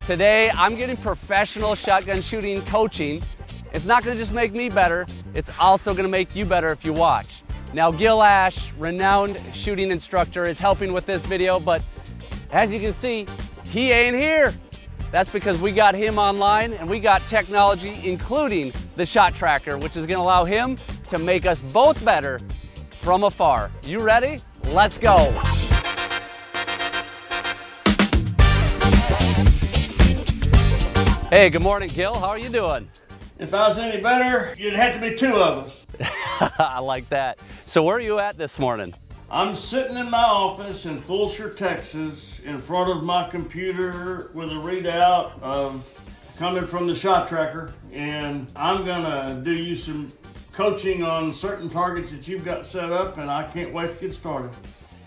Today, I'm getting professional shotgun shooting coaching. It's not gonna just make me better, it's also gonna make you better if you watch. Now, Gil Ash, renowned shooting instructor, is helping with this video, but as you can see, he ain't here. That's because we got him online and we got technology, including the shot tracker, which is gonna allow him to make us both better from afar. You ready? Let's go. Hey, good morning, Gil. How are you doing? If I was any better, you'd have to be two of us. I like that. So where are you at this morning? I'm sitting in my office in Fulshear, Texas, in front of my computer with a readout of coming from the shot tracker, and I'm gonna do you some coaching on certain targets that you've got set up, and I can't wait to get started.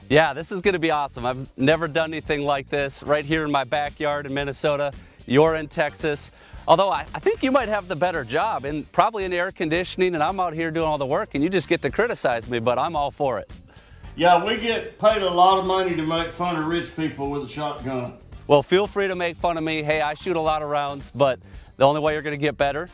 Yeah, this is gonna be awesome. I've never done anything like this right here in my backyard in Minnesota. You're in Texas. Although I think you might have the better job, and probably in air conditioning, and I'm out here doing all the work, and you just get to criticize me, but I'm all for it. Yeah, we get paid a lot of money to make fun of rich people with a shotgun. Well, feel free to make fun of me. Hey, I shoot a lot of rounds, but the only way you're gonna get better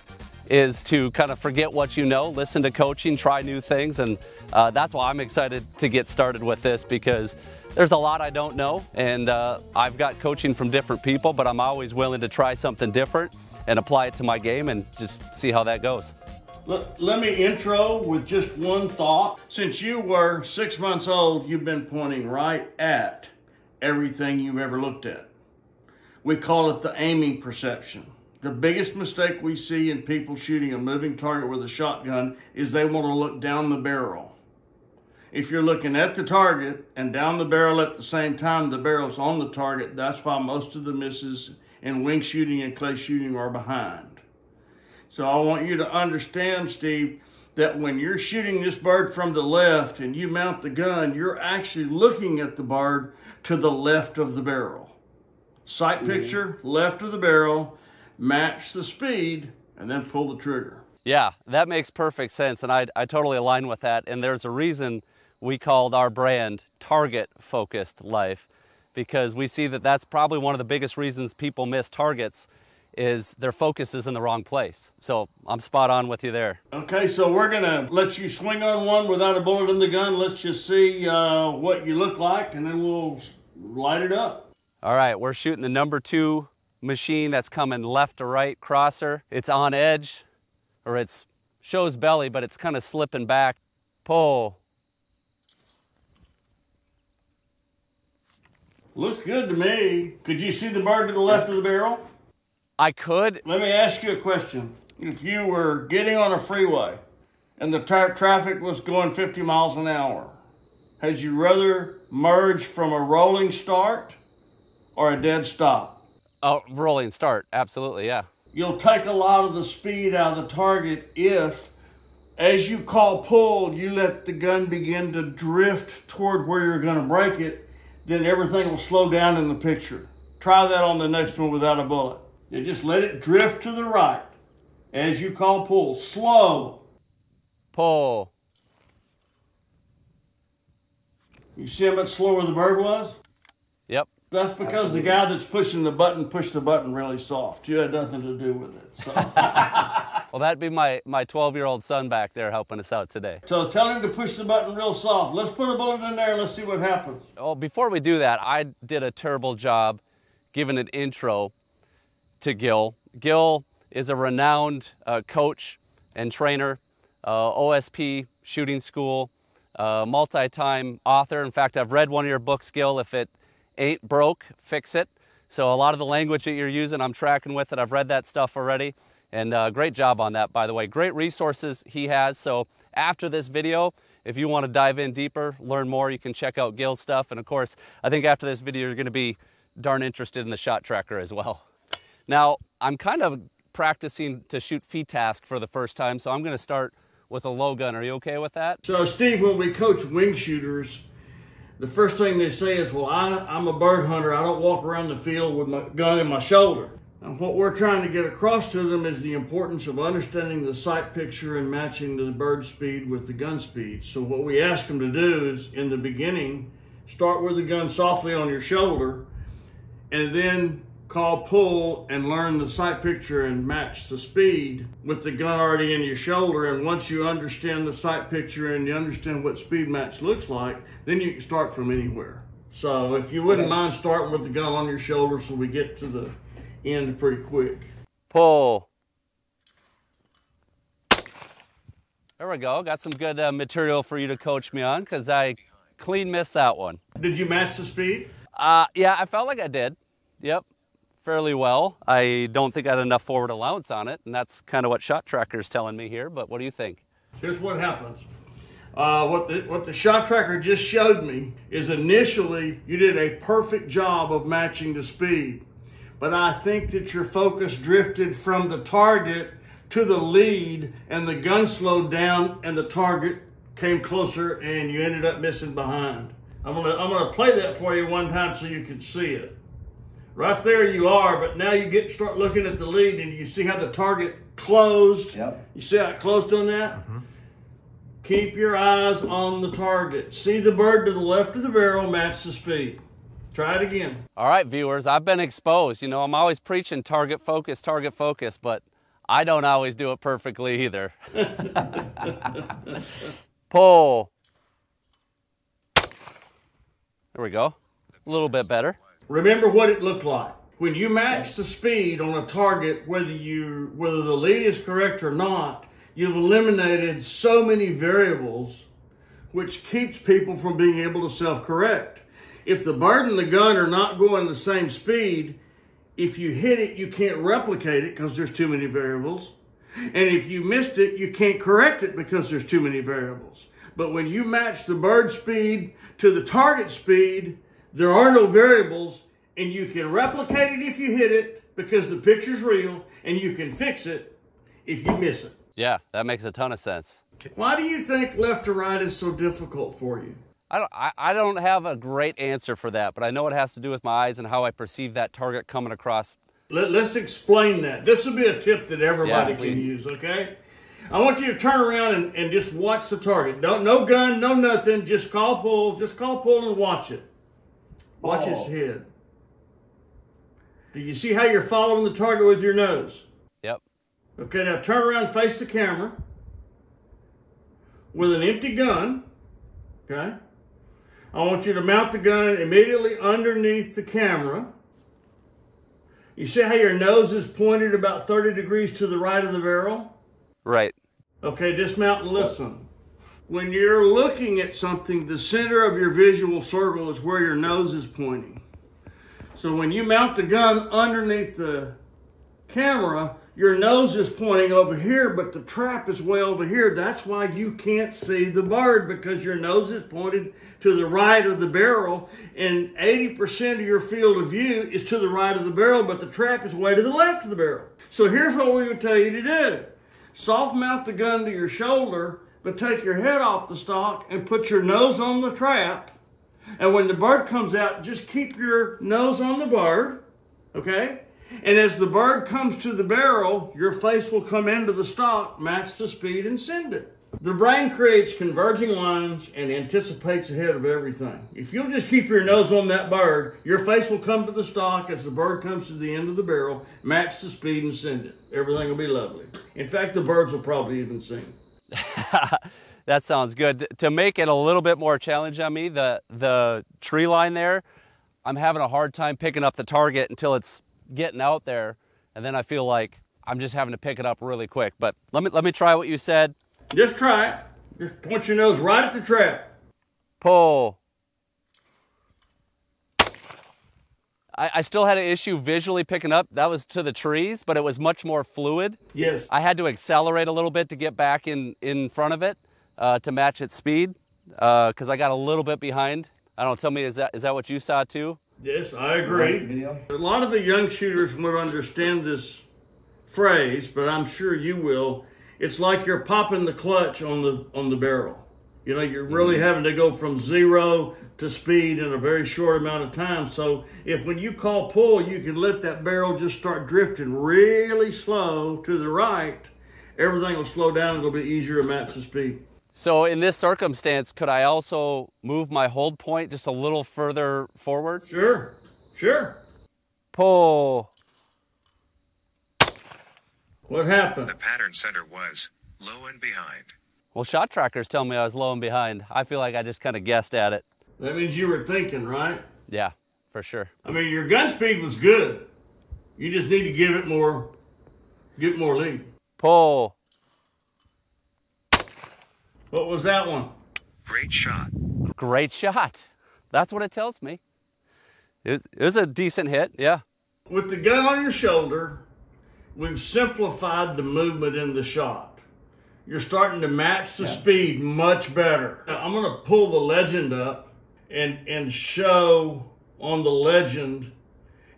is to kind of forget what you know, listen to coaching, try new things, and that's why I'm excited to get started with this, because there's a lot I don't know, and I've got coaching from different people, but I'm always willing to try something different and apply it to my game and just see how that goes. Let me intro with just one thought. Since you were 6 months old, you've been pointing right at everything you've ever looked at. We call it the aiming perception. The biggest mistake we see in people shooting a moving target with a shotgun is they want to look down the barrel. If you're looking at the target and down the barrel at the same time the barrel's on the target, that's why most of the misses in wing shooting and clay shooting are behind. So I want you to understand, Steve, that when you're shooting this bird from the left and you mount the gun, you're actually looking at the bird to the left of the barrel. Sight picture, left of the barrel, match the speed, and then pull the trigger. Yeah, that makes perfect sense, and I totally align with that, and there's a reason we called our brand Target Focused Life, because we see that that's probably one of the biggest reasons people miss targets is their focus is in the wrong place. So I'm spot on with you there. Okay, so we're gonna let you swing on one without a bullet in the gun. Let's just see what you look like, and then we'll light it up. All right, we're shooting the number 2 machine that's coming left to right crosser. It's on edge, or it's shows belly, but it's kind of slipping back. Pull. Looks good to me. Could you see the bird to the left of the barrel? I could. Let me ask you a question. If you were getting on a freeway and the traffic was going 50 miles an hour, had you rather merge from a rolling start or a dead stop? Oh, rolling start, absolutely, yeah. You'll take a lot of the speed out of the target if, as you call pull, you let the gun begin to drift toward where you're going to break it, then everything will slow down in the picture. Try that on the next one without a bullet. You just let it drift to the right. As you call pull, slow. Pull. You see how much slower the bird was? Yep. That's because the guy that's pushing the button pushed the button really soft. You had nothing to do with it. So. Well, that'd be my 12-year-old son back there helping us out today. So tell him to push the button real soft. Let's put a bullet in there and let's see what happens. Oh, before we do that, I did a terrible job giving an intro to Gil. Gil is a renowned coach and trainer, OSP shooting school, multi-time author. In fact, I've read one of your books, Gil. If it ain't broke, fix it. So a lot of the language that you're using, I'm tracking with it. I've read that stuff already. And great job on that, by the way. Great resources he has. So after this video, if you want to dive in deeper, learn more, you can check out Gil's stuff. And of course, I think after this video, you're going to be darn interested in the shot tracker as well. Now, I'm kind of practicing to shoot FTASC for the first time, so I'm going to start with a low gun. Are you okay with that? So, Steve, when we coach wing shooters, the first thing they say is, well, I'm a bird hunter. I don't walk around the field with my gun in my shoulder. And what we're trying to get across to them is the importance of understanding the sight picture and matching the bird speed with the gun speed. So what we ask them to do is, in the beginning, start with the gun softly on your shoulder, and then call pull and learn the sight picture and match the speed with the gun already in your shoulder. And once you understand the sight picture and you understand what speed match looks like, then you can start from anywhere. So if you wouldn't mind starting with the gun on your shoulder so we get to the end pretty quick. Pull. There we go. Got some good material for you to coach me on because I clean missed that one. Did you match the speed? Yeah, I felt like I did. Yep, fairly well. I don't think I had enough forward allowance on it, and that's kind of what Shot Tracker's telling me here, but what do you think? Here's what happens. What the Shot Tracker just showed me is initially you did a perfect job of matching the speed, but I think that your focus drifted from the target to the lead and the gun slowed down and the target came closer and you ended up missing behind. I'm gonna play that for you one time so you can see it. Right there you are, but now you start looking at the lead and you see how the target closed. Yep. You see how it closed on that? Mm-hmm. Keep your eyes on the target. See the bird to the left of the barrel, match the speed. Try it again. All right, viewers, I've been exposed. You know, I'm always preaching target focus, but I don't always do it perfectly either. Pull. There we go. A little bit better. Remember what it looked like. When you match the speed on a target, whether the lead is correct or not, you've eliminated so many variables, which keeps people from being able to self-correct. If the bird and the gun are not going the same speed, if you hit it, you can't replicate it because there's too many variables. And if you missed it, you can't correct it because there's too many variables. But when you match the bird speed to the target speed, there are no variables, and you can replicate it if you hit it because the picture's real, and you can fix it if you miss it. Yeah, that makes a ton of sense. Why do you think left to right is so difficult for you? I don't have a great answer for that, but I know it has to do with my eyes and how I perceive that target coming across. Let's explain that. This will be a tip that everybody can use, okay? I want you to turn around and just watch the target. No gun, no nothing. Just call pull and watch it. Watch its head. Do you see how you're following the target with your nose? Yep. Okay, now turn around and face the camera with an empty gun, okay? I want you to mount the gun immediately underneath the camera. You see how your nose is pointed about 30 degrees to the right of the barrel? Right. Okay, dismount and listen. When you're looking at something, the center of your visual circle is where your nose is pointing. So when you mount the gun underneath the camera, your nose is pointing over here, but the trap is way over here. That's why you can't see the bird, because your nose is pointed to the right of the barrel, and 80% of your field of view is to the right of the barrel, but the trap is way to the left of the barrel. So here's what we would tell you to do. Soft mount the gun to your shoulder, but take your head off the stock and put your nose on the trap. And when the bird comes out, just keep your nose on the bird, okay? And as the bird comes to the barrel, your face will come into the stock, match the speed, and send it. The brain creates converging lines and anticipates ahead of everything. If you'll just keep your nose on that bird, your face will come to the stock as the bird comes to the end of the barrel, match the speed, and send it. Everything will be lovely. In fact, the birds will probably even sing. That sounds good. To make it a little bit more challenge on me, the tree line there, I'm having a hard time picking up the target until it's getting out there, and then I feel like I'm just having to pick it up really quick. But let me try what you said. Just try it. Just point your nose right at the trap. Pull. I still had an issue visually picking up. That was to the trees, but it was much more fluid. Yes. I had to accelerate a little bit to get back in front of it to match its speed because I got a little bit behind. I don't know, tell me, is that what you saw too? Yes, I agree. A lot of the young shooters would understand this phrase, but I'm sure you will. It's like you're popping the clutch on the barrel. You know, you're really having to go from 0 to speed in a very short amount of time. So when you call pull, you can let that barrel just start drifting really slow to the right. Everything will slow down and it'll be easier to match the speed. So in this circumstance, could I also move my hold point just a little further forward? Sure. Pull. What happened? The pattern center was low and behind. Well, shot trackers tell me I was low and behind. I feel like I just kind of guessed at it. That means you were thinking, right? Yeah, for sure. I mean, your gun speed was good. You just need to give it more lead. Pull. What was that one? Great shot. Great shot. That's what it tells me. It was a decent hit, yeah. With the gun on your shoulder, we've simplified the movement in the shot. You're starting to match the speed much better. Now, I'm going to pull the legend up and show on the legend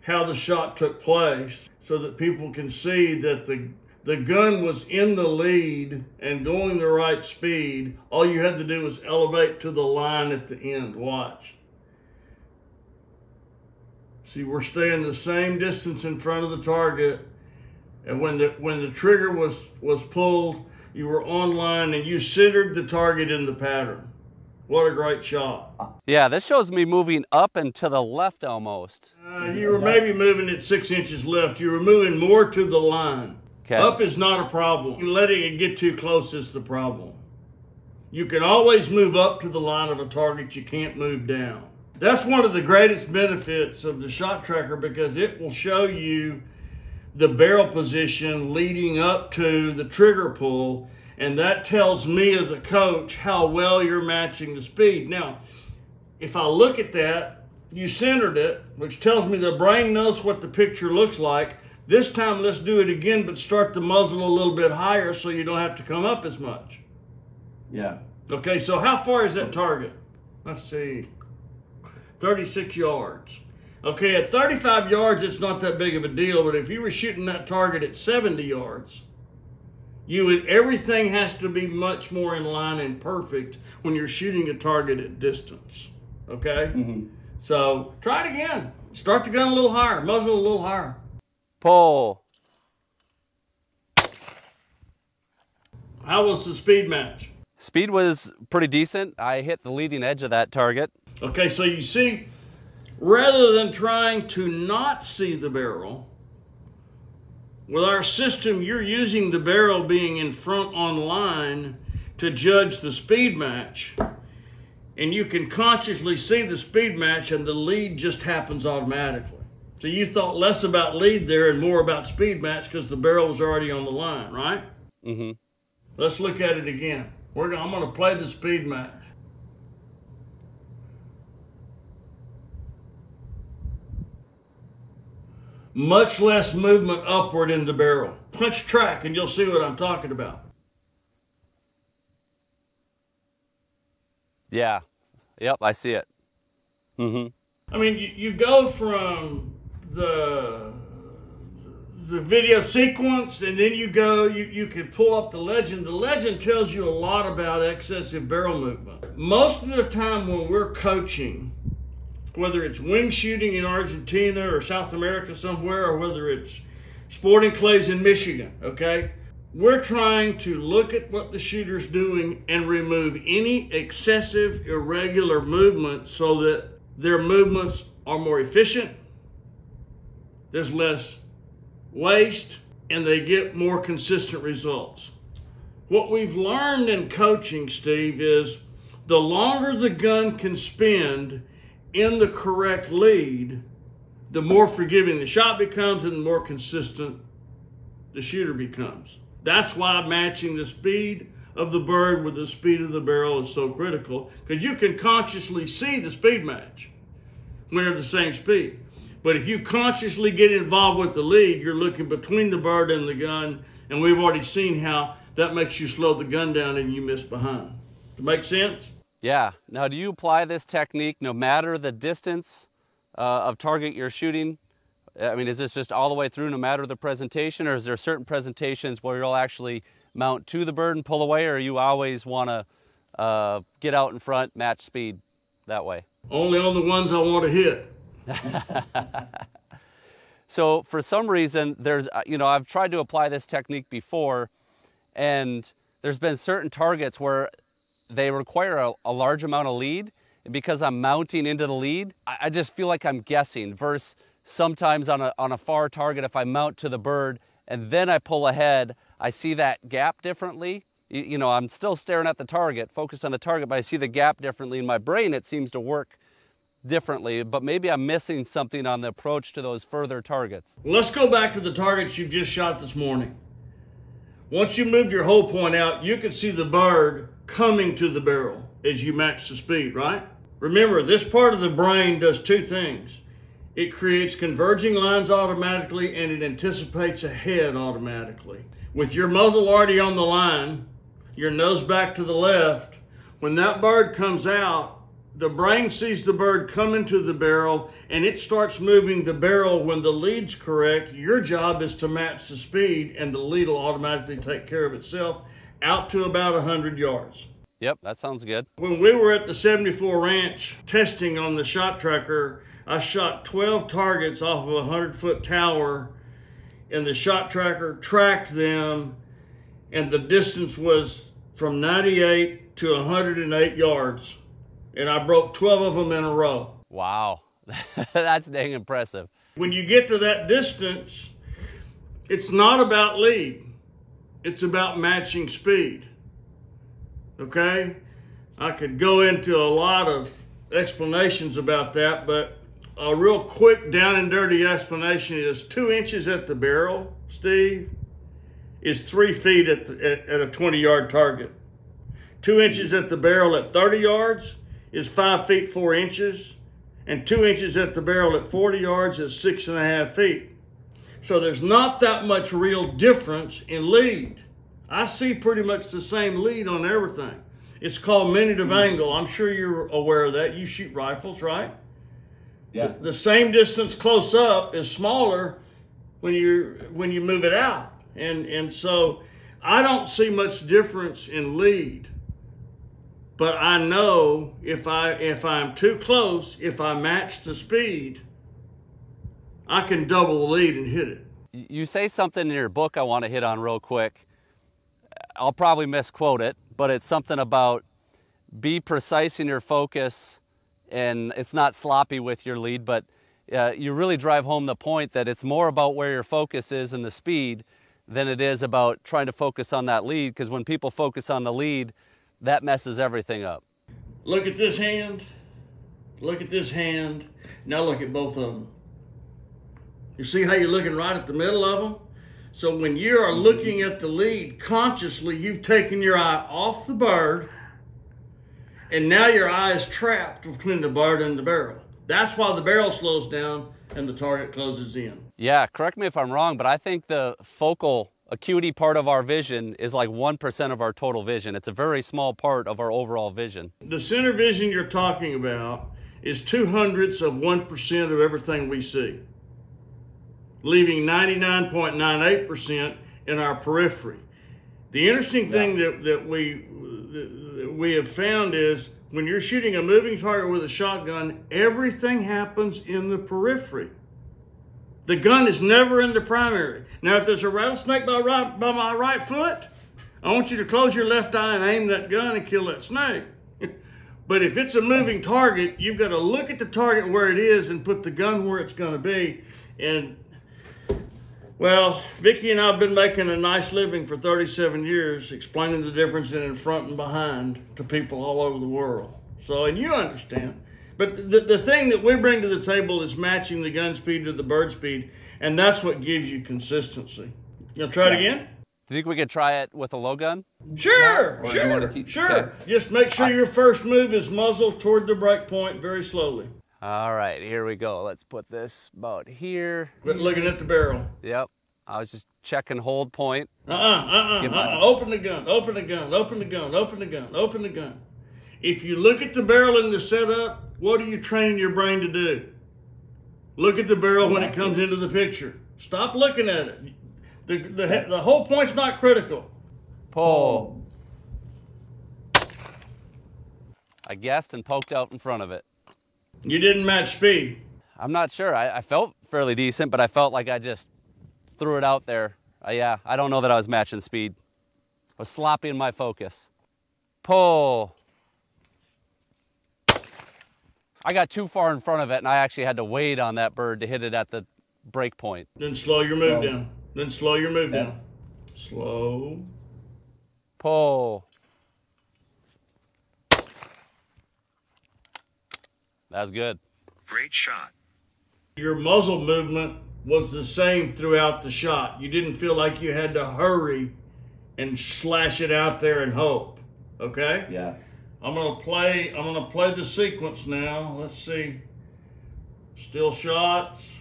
how the shot took place so that people can see that the gun was in the lead and going the right speed. All you had to do was elevate to the line at the end. Watch. See, we're staying the same distance in front of the target. And when the trigger was pulled, you were on line and you centered the target in the pattern. What a great shot. Yeah, this shows me moving up and to the left almost. You were maybe moving it 6 inches left. You were moving more to the line. Okay. Up is not a problem. Letting it get too close is the problem. You can always move up to the line of a target. You can't move down. That's one of the greatest benefits of the shot tracker because it will show you the barrel position leading up to the trigger pull, and that tells me as a coach how well you're matching the speed. Now, if I look at that, you centered it, which tells me the brain knows what the picture looks like. This time, let's do it again, but start the muzzle a little bit higher so you don't have to come up as much. Yeah. Okay, so how far is that target? Let's see, 36 yards. Okay, at 35 yards, it's not that big of a deal, but if you were shooting that target at 70 yards, everything has to be much more in line and perfect when you're shooting a target at distance, okay? Mm-hmm. So try it again. Start the gun a little higher, muzzle a little higher. Pull. How was the speed match? Speed was pretty decent. I hit the leading edge of that target. Okay, so you see, rather than trying to not see the barrel, with our system, you're using the barrel being in front on line to judge the speed match. And you can consciously see the speed match and the lead just happens automatically. So you thought less about lead there and more about speed match because the barrel was already on the line, right? Mm-hmm. Let's look at it again. I'm going to play the speed match. Much less movement upward in the barrel. Punch track and you'll see what I'm talking about. Yeah. Yep, I see it. Mm-hmm. I mean, you go from the video sequence and then you can pull up the legend. The legend tells you a lot about excessive barrel movement. Most of the time when we're coaching, whether it's wing shooting in Argentina or South America somewhere, or whether it's sporting clays in Michigan, okay? We're trying to look at what the shooter's doing and remove any excessive, irregular movement so that their movements are more efficient, there's less waste, and they get more consistent results. What we've learned in coaching, Steve, is the longer the gun can spend in the correct lead, the more forgiving the shot becomes and the more consistent the shooter becomes. That's why matching the speed of the bird with the speed of the barrel is so critical, because you can consciously see the speed match when they're the same speed. But if you consciously get involved with the lead, you're looking between the bird and the gun, and we've already seen how that makes you slow the gun down and you miss behind. Does it make sense? Yeah. Now, do you apply this technique no matter the distance of target you're shooting? I mean, is this just all the way through no matter the presentation, or is there certain presentations where you'll actually mount to the bird and pull away, or you always want to get out in front, match speed that way? Only on the ones I want to hit. So for some reason, I've tried to apply this technique before, and there's been certain targets where they require a large amount of lead, and because I'm mounting into the lead, I just feel like I'm guessing, versus sometimes on a far target, if I mount to the bird and then I pull ahead, I see that gap differently. You know, I'm still staring at the target, focused on the target, but I see the gap differently. In my brain, it seems to work differently, but maybe I'm missing something on the approach to those further targets. Let's go back to the targets you just shot this morning. Once you moved your hold point out, you could see the bird coming to the barrel as you match the speed, right? Remember, this part of the brain does two things. It creates converging lines automatically, and it anticipates ahead automatically. With your muzzle already on the line, your nose back to the left, when that bird comes out, the brain sees the bird come into the barrel and it starts moving the barrel when the lead's correct. Your job is to match the speed and the lead will automatically take care of itself out to about 100 yards. Yep, that sounds good. When we were at the 74 Ranch testing on the shot tracker, I shot 12 targets off of a 100-foot tower, and the shot tracker tracked them, and the distance was from 98 to 108 yards. And I broke 12 of them in a row. Wow, that's dang impressive. When you get to that distance, it's not about lead. It's about matching speed, okay? I could go into a lot of explanations about that, but a real quick down and dirty explanation is 2 inches at the barrel, Steve, is 3 feet at a 20-yard target. 2 inches at the barrel at 30 yards is 5 feet 4 inches, and 2 inches at the barrel at 40 yards is 6.5 feet. So there's not that much real difference in lead. I see pretty much the same lead on everything. It's called minute of angle. I'm sure you're aware of that. You shoot rifles, right? Yeah. The same distance close up is smaller when you move it out. And so I don't see much difference in lead. But I know if I'm too close, if I match the speed, I can double the lead and hit it. You say something in your book I want to hit on real quick. I'll probably misquote it, but it's something about be precise in your focus, and it's not sloppy with your lead, but you really drive home the point that it's more about where your focus is and the speed than it is about trying to focus on that lead, because when people focus on the lead, that messes everything up. Look at this hand. Look at this hand. Now look at both of them. You see how you're looking right at the middle of them? So when you are looking at the lead consciously, you've taken your eye off the bird, and now your eye is trapped between the bird and the barrel. That's why the barrel slows down and the target closes in. Yeah, correct me if I'm wrong, but I think the focal acuity part of our vision is like 1% of our total vision. It's a very small part of our overall vision. The center vision you're talking about is 0.02% of everything we see, leaving 99.98% in our periphery. The interesting thing that we have found is when you're shooting a moving target with a shotgun, everything happens in the periphery. The gun is never in the primary. Now, if there's a rattlesnake by my right foot, I want you to close your left eye and aim that gun and kill that snake. But if it's a moving target, you've got to look at the target where it is and put the gun where it's going to be. And, well, Vicki and I have been making a nice living for 37 years explaining the difference in front and behind to people all over the world. So, and you understand. But the thing that we bring to the table is matching the gun speed to the bird speed, and that's what gives you consistency. You want to try it again? Do you think we could try it with a low gun? Sure, Or sure. Okay. Just make sure your first move is muzzle toward the break point very slowly. All right, here we go. Let's put this about here. But looking at the barrel. Yep. I was just checking hold point. Open the gun, open the gun, open the gun, open the gun, open the gun. If you look at the barrel in the setup, what are you training your brain to do? Look at the barrel when it comes into the picture. Stop looking at it. The whole point's not critical. Pull. I guessed and poked out in front of it. You didn't match speed. I'm not sure. I felt fairly decent, but I felt like I just threw it out there. Yeah, I don't know that I was matching speed. I was sloppy in my focus. Pull. I got too far in front of it, and I actually had to wait on that bird to hit it at the break point. Then slow your move down. Then slow your move down. Slow. Pull. That was good. Great shot. Your muzzle movement was the same throughout the shot. You didn't feel like you had to hurry and slash it out there and hope. Okay? Yeah. I'm gonna play the sequence now. Let's see. Still shots.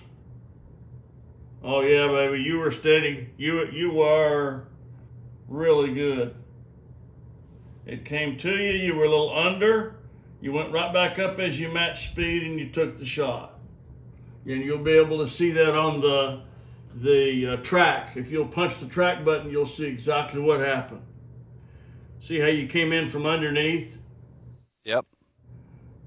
Oh yeah, baby, you were steady. You were really good. It came to you, you were a little under. You went right back up as you matched speed and you took the shot. And you'll be able to see that on the track. If you'll punch the track button, you'll see exactly what happened. See how you came in from underneath? Yep.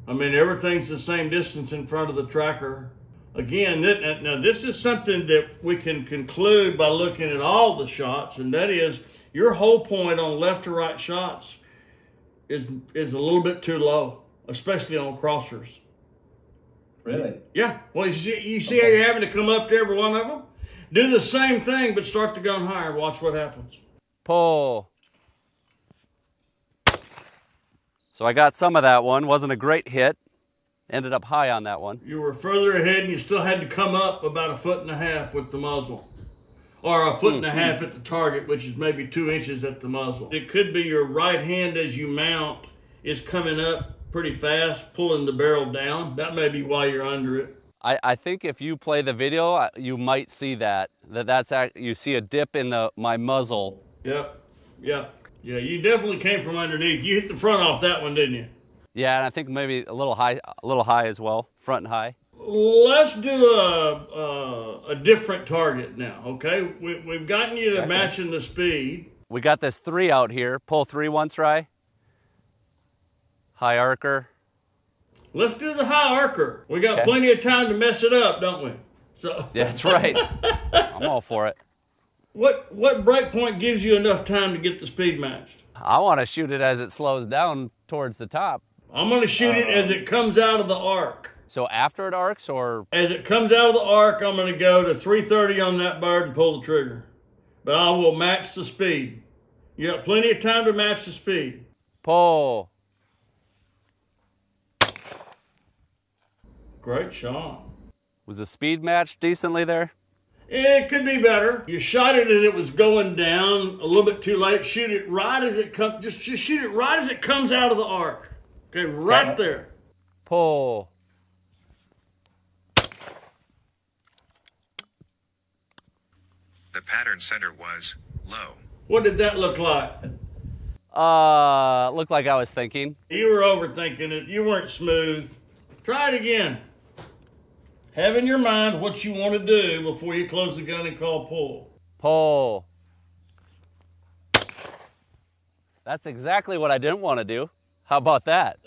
I mean, everything's the same distance in front of the tracker. Again, now this is something that we can conclude by looking at all the shots, and that is your whole point on left to right shots is a little bit too low, especially on crossers. Really? Yeah. Well, you see how you're having to come up to every one of them? Do the same thing, but start the gun higher. Watch what happens. Pull. So I got some of that one. Wasn't a great hit. Ended up high on that one. You were further ahead, and you still had to come up about 1.5 feet with the muzzle. Or 1.5 feet at the target, which is maybe 2 inches at the muzzle. It could be your right hand as you mount is coming up pretty fast, pulling the barrel down. That may be why you're under it. I think if you play the video, you might see that's you see a dip in my muzzle. Yep. Yeah, you definitely came from underneath. You hit the front off that one, didn't you? Yeah, and I think maybe a little high as well, front and high. Let's do a different target now, okay? We've gotten you to matching the speed. We got this 3 out here. Pull 3 once, try. High arcer. Let's do the high arcer. We got plenty of time to mess it up, don't we? So yeah, that's right. I'm all for it. What break point gives you enough time to get the speed matched? I want to shoot it as it slows down towards the top. I'm going to shoot it as it comes out of the arc. So after it arcs, or? As it comes out of the arc, I'm going to go to 330 on that bird and pull the trigger. But I will match the speed. You got plenty of time to match the speed. Pull. Great shot. Was the speed matched decently there? It could be better. You shot it as it was going down a little bit too late. Shoot it right as it comes. Just shoot it right as it comes out of the arc. Okay, right there. Pull. The pattern center was low. What did that look like? Looked like I was thinking. You were overthinking it. You weren't smooth. Try it again. Have in your mind what you want to do before you close the gun and call pull. Pull. That's exactly what I didn't want to do. How about that?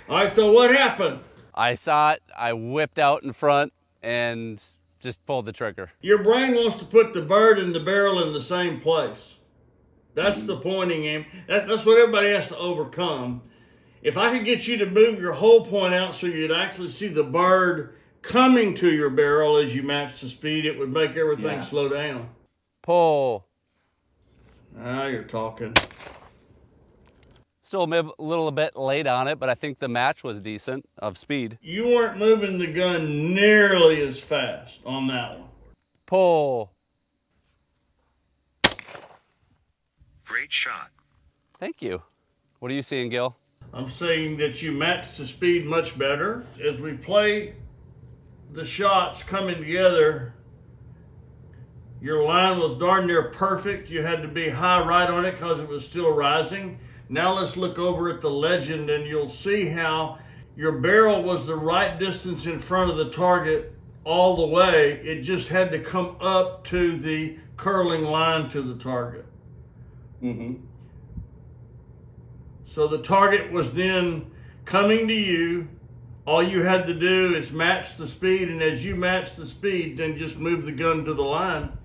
All right, so what happened? I saw it, I whipped out in front and just pulled the trigger. Your brain wants to put the bird and the barrel in the same place. That's the pointing aim. That's what everybody has to overcome. If I could get you to move your whole point out so you'd actually see the bird coming to your barrel as you match the speed, it would make everything slow down. Pull. Now you're talking. Still a little bit late on it, but I think the match was decent of speed. You weren't moving the gun nearly as fast on that one. Pull. Great shot. Thank you. What are you seeing, Gil? I'm saying that you matched the speed much better. As we play the shots coming together, your line was darn near perfect. You had to be high right on it because it was still rising. Now let's look over at the legend and you'll see how your barrel was the right distance in front of the target all the way. It just had to come up to the curling line to the target. Mm-hmm. So the target was then coming to you. All you had to do is match the speed, and as you match the speed, then just move the gun to the line.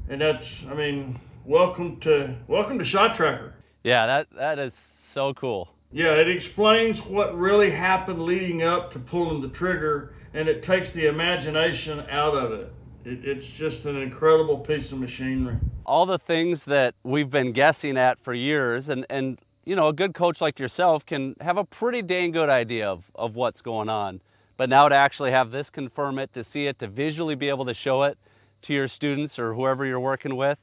And that's, I mean, welcome to Shot Tracker. Yeah, that is so cool. Yeah, it explains what really happened leading up to pulling the trigger, and it takes the imagination out of it. It's just an incredible piece of machinery. All the things that we've been guessing at for years, and you know, a good coach like yourself can have a pretty dang good idea of what's going on. But now to actually have this confirm it, to see it, to visually be able to show it to your students or whoever you're working with,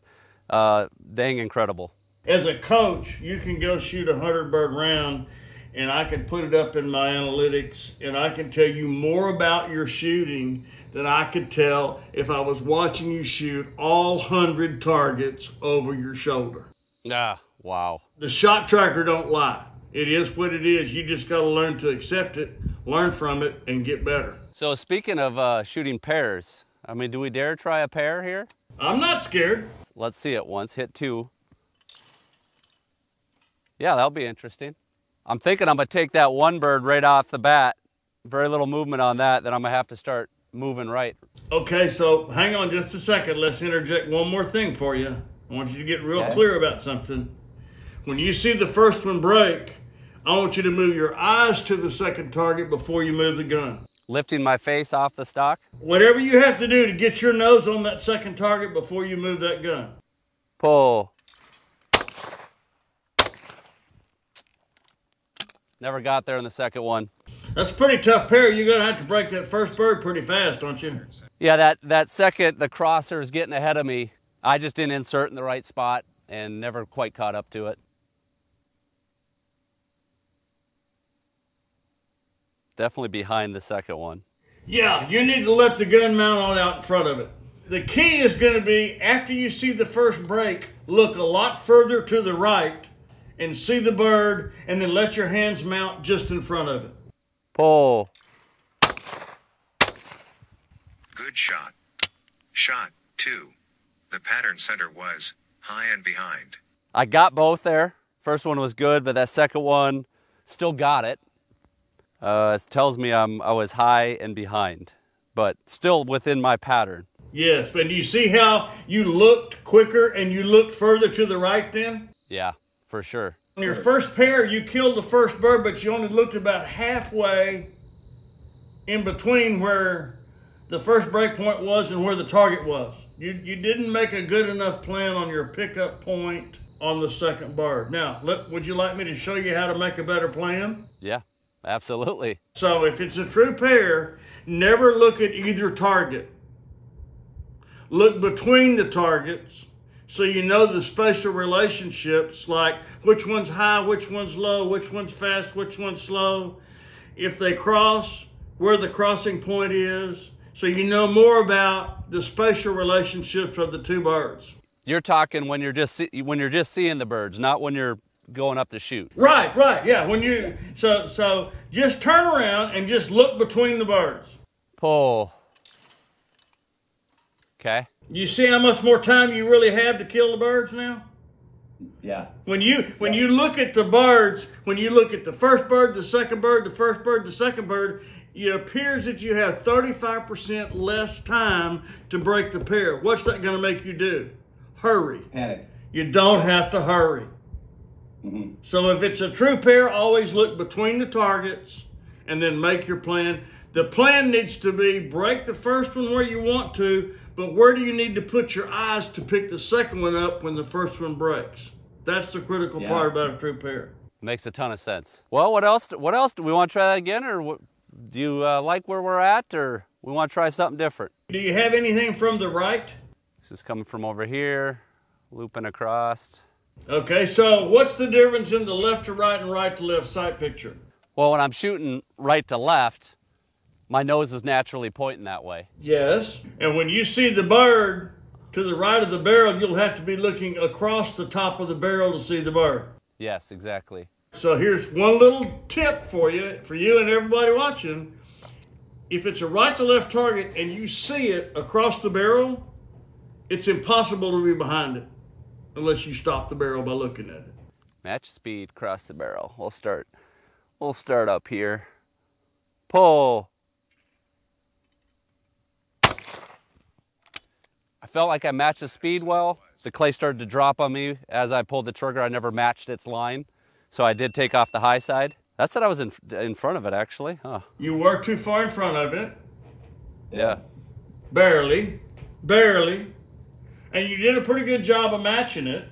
dang incredible. As a coach, you can go shoot a 100-bird round, and I can put it up in my analytics, and I can tell you more about your shooting than I could tell if I was watching you shoot all 100 targets over your shoulder. Ah, wow. The shot tracker don't lie. It is what it is. You just got to learn to accept it, learn from it, and get better. So speaking of shooting pairs, I mean, do we dare try a pair here? I'm not scared. Let's see it once. Hit 2. Yeah, that'll be interesting. I'm thinking I'm going to take that one bird right off the bat. Very little movement on that. Then I'm going to have to start moving right. Okay, so hang on just a second. Let's interject one more thing for you. I want you to get real clear about something. When you see the first one break, I want you to move your eyes to the second target before you move the gun. Lifting my face off the stock? Whatever you have to do to get your nose on that second target before you move that gun. Pull. Never got there in the second one. That's a pretty tough pair. You're going to have to break that first bird pretty fast, aren't you? Yeah, that second, the crosser is getting ahead of me. I just didn't insert in the right spot and never quite caught up to it. Definitely behind the second one. Yeah, you need to let the gun mount on out in front of it. The key is going to be, after you see the first break, look a lot further to the right and see the bird, and then let your hands mount just in front of it. Pull. Good shot. Shot 2. The pattern center was high and behind. I got both there. First one was good, but that second one still got it. It tells me I was high and behind, but still within my pattern. Yes, but you see how you looked quicker and you looked further to the right then? Yeah, for sure. On your first pair, you killed the first bird, but you only looked about halfway in between where the first break point was and where the target was. You didn't make a good enough plan on your pickup point on the second bird. Now, would you like me to show you how to make a better plan? Yeah, absolutely. So if it's a true pair, never look at either target. Look between the targets so you know the spatial relationships, like which one's high, which one's low, which one's fast, which one's slow. If they cross, where the crossing point is, so you know more about the spatial relationships of the two birds. You're talking when you're just seeing the birds, not when you're going up to shoot. Right, yeah. When you so just turn around and just look between the birds. Pull. Okay. You see how much more time you really have to kill the birds now? Yeah. When you look at the birds, when you look at the first bird, the second bird, the first bird, the second bird, it appears that you have 35% less time to break the pair. What's that going to make you do? Hurry. Panic. You don't have to hurry. Mm-hmm. So if it's a true pair, always look between the targets and then make your plan. The plan needs to be break the first one where you want to, but where do you need to put your eyes to pick the second one up when the first one breaks? That's the critical part about a true pair. Makes a ton of sense. Well, what else? Do we want to try that again, or do you like where we're at, or we want to try something different? Do you have anything from the right? This is coming from over here, looping across. Okay, so what's the difference in the left to right and right to left sight picture? Well, when I'm shooting right to left, my nose is naturally pointing that way. Yes, and when you see the bird to the right of the barrel, you'll have to be looking across the top of the barrel to see the bird. Yes, exactly. So here's one little tip for you and everybody watching. If it's a right to left target and you see it across the barrel, it's impossible to be behind it unless you stop the barrel by looking at it. Match speed, across the barrel. We'll start up here. Pull. I felt like I matched the speed well. The clay started to drop on me as I pulled the trigger. I never matched its line. So I did take off the high side. That said I was in front of it, actually. Huh. You were too far in front of it. Yeah. Barely. Barely. And you did a pretty good job of matching it.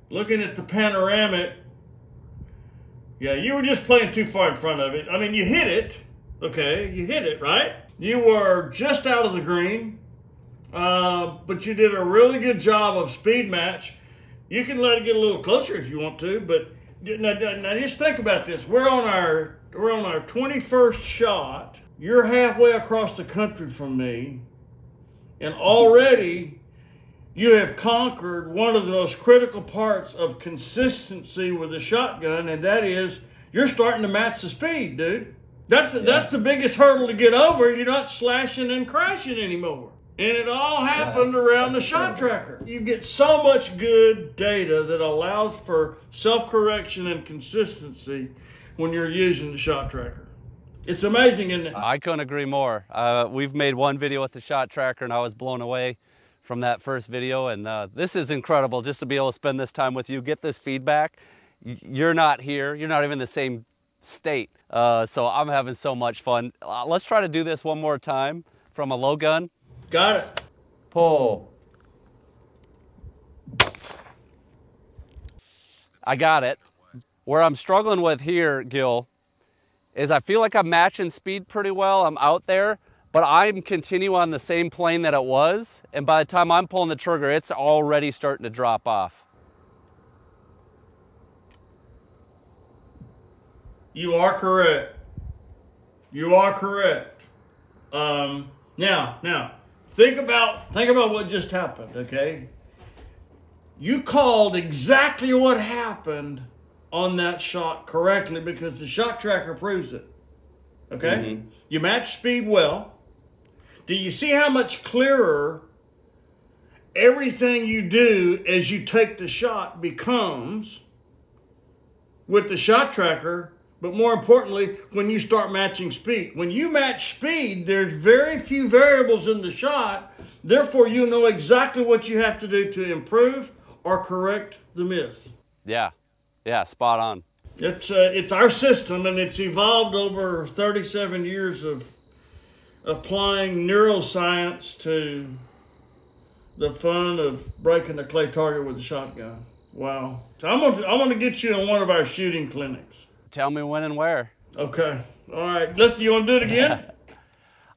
Looking at the panoramic, yeah, you were just playing too far in front of it. I mean, you hit it. Okay, you hit it, right? You were just out of the green, but you did a really good job of speed match. You can let it get a little closer if you want to, but now just think about this. We're on our 21st shot. You're halfway across the country from me, and already you have conquered one of the most critical parts of consistency with a shotgun, and that is you're starting to match the speed, dude. That's the biggest hurdle to get over. You're not slashing and crashing anymore. And it all happened around the shot tracker. You get so much good data that allows for self-correction and consistency when you're using the shot tracker. It's amazing, isn't it? I couldn't agree more. We've made one video with the shot tracker, and I was blown away from that first video. And this is incredible just to be able to spend this time with you, get this feedback. You're not here. You're not even in the same state. So I'm having so much fun. Let's try to do this one more time from a low gun. Got it. Pull. I got it. Where I'm struggling with here, Gil, is I feel like I'm matching speed pretty well. I'm out there, but I'm continuing on the same plane that it was. And by the time I'm pulling the trigger, it's already starting to drop off. You are correct. You are correct. Now, think about what just happened, okay? You called exactly what happened on that shot correctly because the shot tracker proves it, okay? Mm-hmm. You match speed well. Do you see how much clearer everything you do as you take the shot becomes with the shot tracker? But more importantly, when you start matching speed. When you match speed, there's very few variables in the shot. Therefore, you know exactly what you have to do to improve or correct the miss. Yeah, spot on. It's our system, and it's evolved over 37 years of applying neuroscience to the fun of breaking a clay target with a shotgun. Wow. So I'm gonna get you in one of our shooting clinics. Tell me when and where. Okay. All right. Do you want to do it again?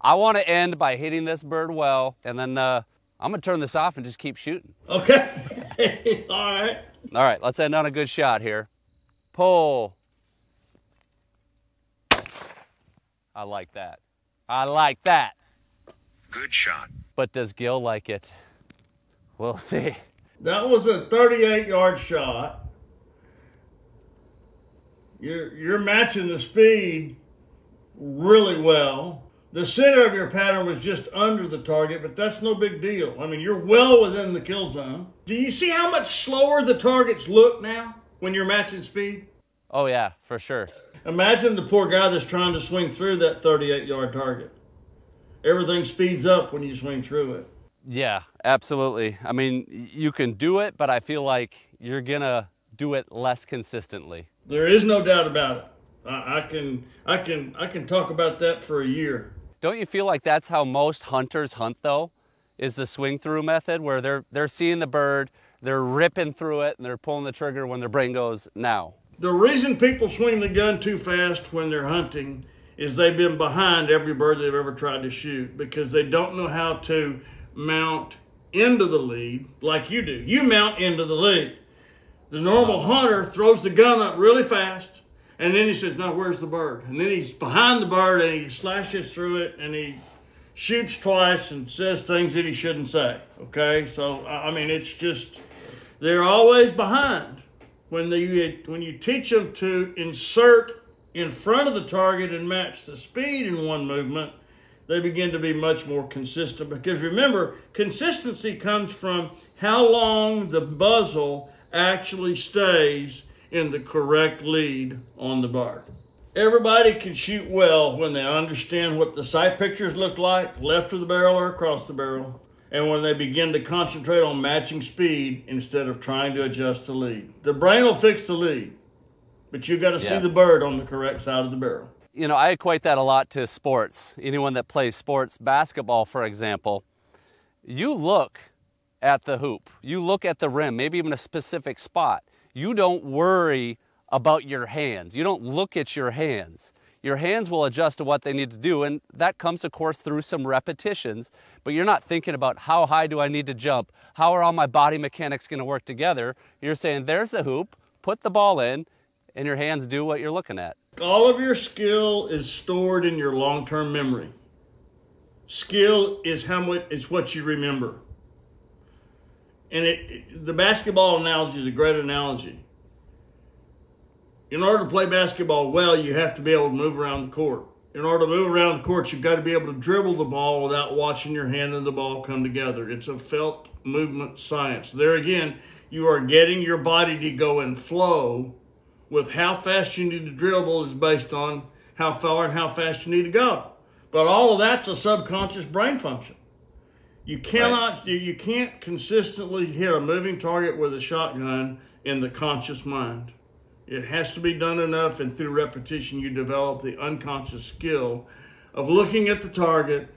I want to end by hitting this bird well, and then I'm going to turn this off and just keep shooting. Okay. All right. All right. Let's end on a good shot here. Pull. I like that. I like that. Good shot. But does Gil like it? We'll see. That was a 38-yard shot. You're matching the speed really well. The center of your pattern was just under the target, but that's no big deal. I mean, you're well within the kill zone. Do you see how much slower the targets look now when you're matching speed? Oh, yeah, for sure. Imagine the poor guy that's trying to swing through that 38-yard target. Everything speeds up when you swing through it. Yeah, absolutely. I mean, you can do it, but I feel like you're going to do it less consistently. There is no doubt about it. I can talk about that for a year. Don't you feel like that's how most hunters hunt, though? Is the swing through method, where they're seeing the bird, they're ripping through it, and they're pulling the trigger when their brain goes, now. The reason people swing the gun too fast when they're hunting is they've been behind every bird they've ever tried to shoot because they don't know how to mount into the lead like you do. You mount into the lead. The normal hunter throws the gun up really fast, and then he says, now where's the bird? And then he's behind the bird, and he slashes through it, and he shoots twice and says things that he shouldn't say, okay? So, I mean, it's just, they're always behind. When you teach them to insert in front of the target and match the speed in one movement, they begin to be much more consistent. Because remember, consistency comes from how long the muzzle actually stays in the correct lead on the bird. Everybody can shoot well when they understand what the sight pictures look like, left of the barrel or across the barrel, and when they begin to concentrate on matching speed instead of trying to adjust the lead. The brain will fix the lead. But you got to see Yeah. the bird on the correct side of the barrel. You know, I equate that a lot to sports. Anyone that plays sports, basketball, for example, you look at the hoop, you look at the rim, maybe even a specific spot. You don't worry about your hands. You don't look at your hands. Your hands will adjust to what they need to do, and that comes, of course, through some repetitions, but you're not thinking about how high do I need to jump? How are all my body mechanics going to work together? You're saying, there's the hoop, put the ball in, and your hands do what you're looking at. All of your skill is stored in your long-term memory. Skill is what you remember. And the basketball analogy is a great analogy. In order to play basketball well, you have to be able to move around the court. In order to move around the court, you've got to be able to dribble the ball without watching your hand and the ball come together. It's a felt movement science. There again, you are getting your body to go in flow with how fast you need to dribble is based on how far and how fast you need to go. But all of that's a subconscious brain function. You cannot, you can't consistently hit a moving target with a shotgun in the conscious mind. It has to be done enough, and through repetition, you develop the unconscious skill of looking at the target,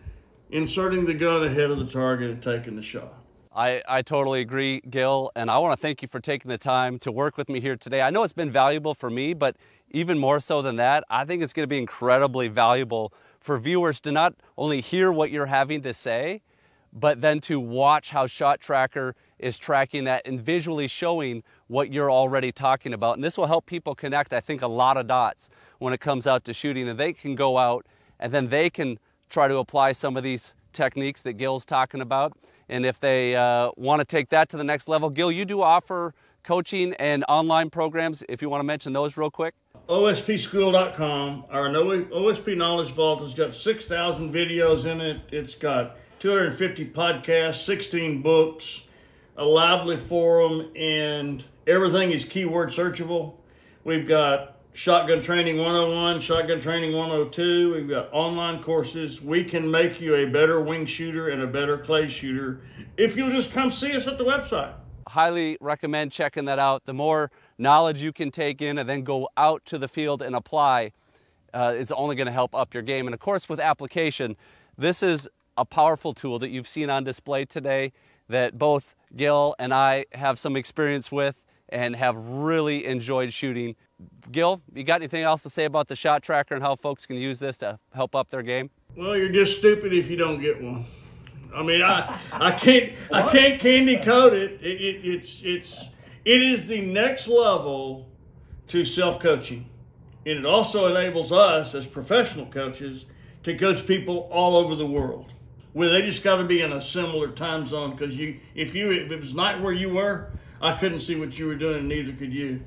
inserting the gun ahead of the target, and taking the shot. I totally agree, Gil, and I want to thank you for taking the time to work with me here today. I know it's been valuable for me, but even more so than that, I think it's going to be incredibly valuable for viewers to not only hear what you're having to say, but then to watch how Shot Tracker is tracking that and visually showing what you're already talking about. And this will help people connect, I think, a lot of dots when it comes out to shooting, and they can go out and then they can try to apply some of these techniques that Gil's talking about. And if they want to take that to the next level, Gil, you do offer coaching and online programs, if you want to mention those real quick. OSPschool.com, our OSP Knowledge Vault has got 6,000 videos in it. It's got 250 podcasts, 16 books, a lively forum, and everything is keyword searchable. We've got Shotgun Training 101, Shotgun Training 102. We've got online courses. We can make you a better wing shooter and a better clay shooter if you'll just come see us at the website. Highly recommend checking that out. The more knowledge you can take in and then go out to the field and apply, it's only going to help up your game. And of course, with application, this is a powerful tool that you've seen on display today that both Gil and I have some experience with and have really enjoyed shooting. Gil, you got anything else to say about the Shot Tracker and how folks can use this to help up their game? Well, you're just stupid if you don't get one. I mean, I can't candy coat it. It is the next level to self-coaching. And it also enables us as professional coaches to coach people all over the world. Where they just got to be in a similar time zone, because if it was night where you were, I couldn't see what you were doing, and neither could you.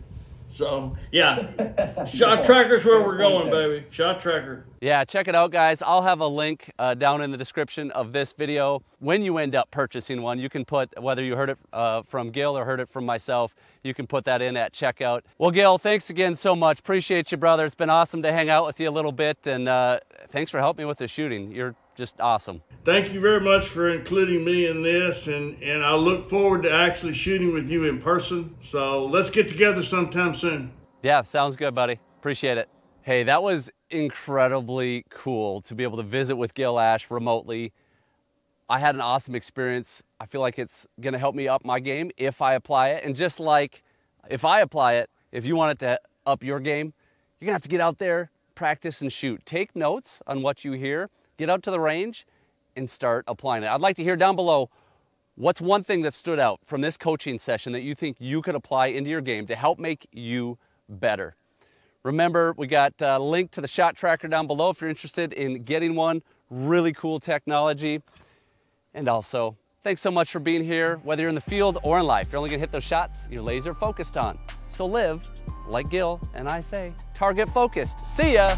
So, yeah, Shot Tracker's where we're going, baby. Shot Tracker. Yeah, check it out, guys. I'll have a link down in the description of this video. When you end up purchasing one, you can put, whether you heard it from Gil or heard it from myself, you can put that in at checkout. Well, Gil, thanks again so much. Appreciate you, brother. It's been awesome to hang out with you a little bit, and thanks for helping me with the shooting. You're just awesome. Thank you very much for including me in this, and I look forward to actually shooting with you in person. So let's get together sometime soon. Yeah, sounds good, buddy. Appreciate it. Hey, that was incredibly cool to be able to visit with Gil Ash remotely. I had an awesome experience. I feel like it's going to help me up my game if I apply it. And just like if I apply it, if you want it to up your game, you're going to have to get out there, practice, and shoot. Take notes on what you hear. Get out to the range and start applying it. I'd like to hear down below, what's one thing that stood out from this coaching session that you think you could apply into your game to help make you better? Remember, we got a link to the Shot Tracker down below if you're interested in getting one. Really cool technology. And also, thanks so much for being here. Whether you're in the field or in life, you're only gonna hit those shots you're laser focused on. So live like Gil and I say, target focused. See ya.